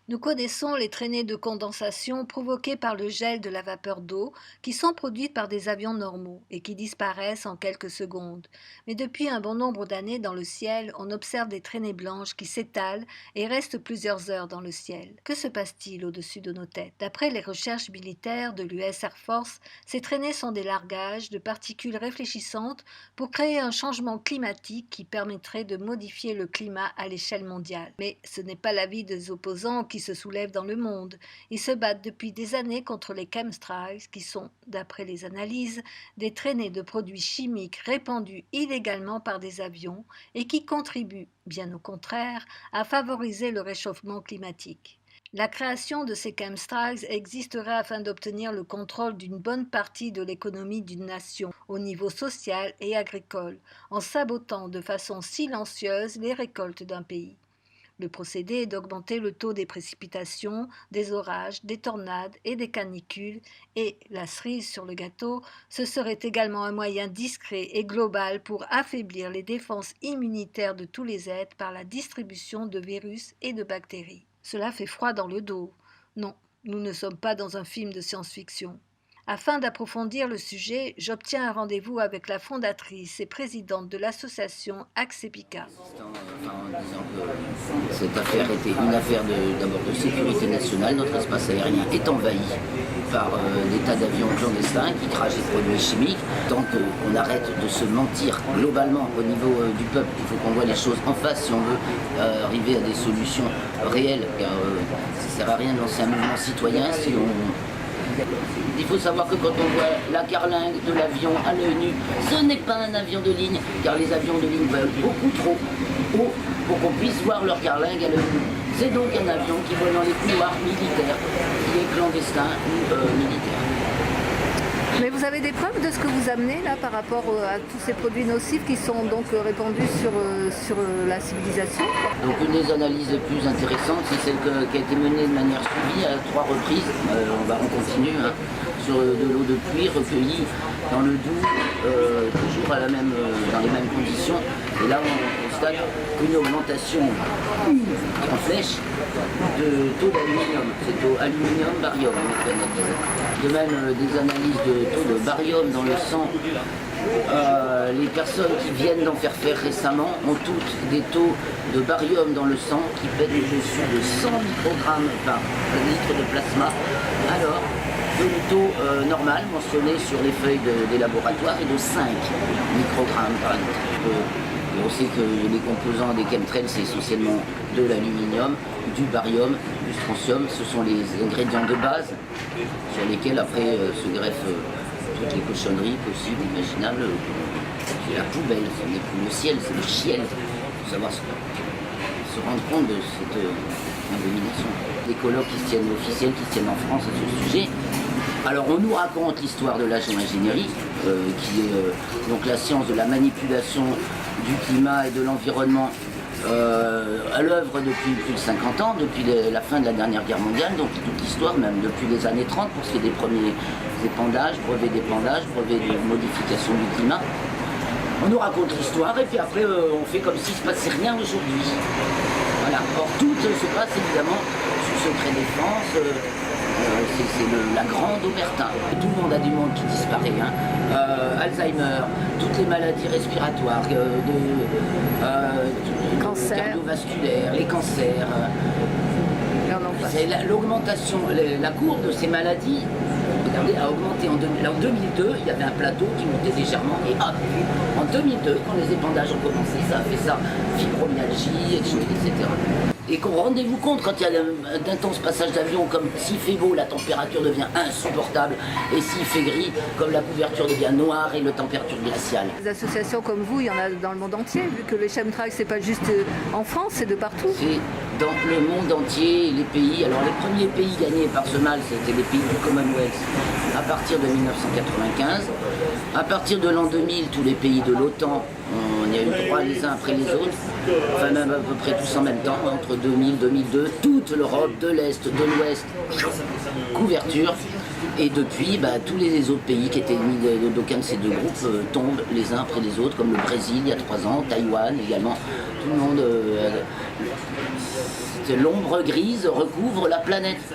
Nous connaissons les traînées de condensation provoquées par le gel de la vapeur d'eau qui sont produites par des avions normaux et qui disparaissent en quelques secondes. Mais depuis un bon nombre d'années dans le ciel, on observe des traînées blanches qui s'étalent et restent plusieurs heures dans le ciel. Que se passe-t-il au-dessus de nos têtes? D'après les recherches militaires de l'US Air Force, ces traînées sont des largages de particules réfléchissantes pour créer un changement climatique qui permettrait de modifier le climat à l'échelle mondiale. Mais ce n'est pas l'avis des opposants qui se soulèvent dans le monde. Ils se battent depuis des années contre les chemtrails, qui sont, d'après les analyses, des traînées de produits chimiques répandus illégalement par des avions et qui contribuent, bien au contraire, à favoriser le réchauffement climatique. La création de ces chemtrails existerait afin d'obtenir le contrôle d'une bonne partie de l'économie d'une nation au niveau social et agricole, en sabotant de façon silencieuse les récoltes d'un pays. Le procédé est d'augmenter le taux des précipitations, des orages, des tornades et des canicules et, la cerise sur le gâteau, ce serait également un moyen discret et global pour affaiblir les défenses immunitaires de tous les êtres par la distribution de virus et de bactéries. Cela fait froid dans le dos. Non, nous ne sommes pas dans un film de science-fiction. Afin d'approfondir le sujet, j'obtiens un rendez-vous avec la fondatrice et présidente de l'association Axepica. En disant que cette affaire était une affaire d'abord de sécurité nationale. Notre espace aérien est envahi par des tas d'avions clandestins qui crachent des produits chimiques. Tant qu'on arrête de se mentir globalement au niveau du peuple, il faut qu'on voit les choses en face si on veut arriver à des solutions réelles. Car ça ne sert à rien de lancer un mouvement citoyen si on... Il faut savoir que quand on voit la carlingue de l'avion à l'œil nu, ce n'est pas un avion de ligne, car les avions de ligne volent beaucoup trop haut pour qu'on puisse voir leur carlingue à l'œil nu. C'est donc un avion qui vole dans les couloirs militaires, qui est clandestin ou militaire. Mais vous avez des preuves de ce que vous amenez là par rapport à tous ces produits nocifs qui sont donc répandus sur la civilisation? Donc une des analyses les plus intéressantes, c'est celle qui a été menée de manière suivie à 3 reprises, on continue, sur de l'eau de pluie recueillie dans le Doubs, toujours dans les mêmes conditions. Et là on constate une augmentation en flèche de taux d'aluminium, c'est taux aluminium-barium on analysé. De même des analyses de taux de barium dans le sang. Les personnes qui viennent d'en faire récemment ont toutes des taux de barium dans le sang qui pètent au-dessus de 100 microgrammes par litre de plasma, alors que le taux normal mentionné sur les feuilles des laboratoires est de 5 microgrammes par litre. On sait que les composants des chemtrails, c'est essentiellement de l'aluminium, du barium, du strontium. Ce sont les ingrédients de base sur lesquels après se greffent toutes les cochonneries possibles, imaginables. C'est la poubelle, ce n'est plus le ciel, c'est le ciel. Il faut savoir se rendre compte de cette abomination. Des colloques officiels qui se tiennent en France à ce sujet. Alors on nous raconte l'histoire de l'agro-ingénierie, qui est donc la science de la manipulation du climat et de l'environnement à l'œuvre depuis plus de 50 ans, depuis la fin de la dernière guerre mondiale, donc toute l'histoire, même depuis les années 30, pour ce qui est des premiers épandages, brevets d'épandage, brevets de modification du climat. On nous raconte l'histoire et puis après on fait comme s'il ne se passait rien aujourd'hui. Voilà. Or tout se passe évidemment sous secret défense. C'est la grande omerta. Tout le monde a du monde qui disparaît. Alzheimer, toutes les maladies respiratoires, cardiovasculaires, les cancers. L'augmentation, la courbe de ces maladies, regardez, a augmenté en 2002, il y avait un plateau qui montait légèrement et hop, en 2002, quand les épandages ont commencé, ça a fait ça, fibromyalgie, etc. Et qu'on rendez-vous compte quand il y a d'intenses passages d'avion, comme s'il fait beau, la température devient insupportable, et s'il fait gris, comme la couverture devient noire et la température glaciale. Des associations comme vous, il y en a dans le monde entier, vu que les chemtrails, c'est pas juste en France, c'est de partout. C'est dans le monde entier, les pays. Alors les premiers pays gagnés par ce mal, c'était les pays du Commonwealth à partir de 1995. À partir de l'an 2000, tous les pays de l'OTAN, on y a eu droit les uns après les autres, enfin même à peu près tous en même temps, entre 2000 et 2002, toute l'Europe, de l'Est, de l'Ouest, couverture. Et depuis, tous les autres pays qui étaient ennemis d'aucun de ces deux groupes tombent les uns après les autres, comme le Brésil il y a 3 ans, Taïwan également. Tout le monde, l'ombre grise recouvre la planète.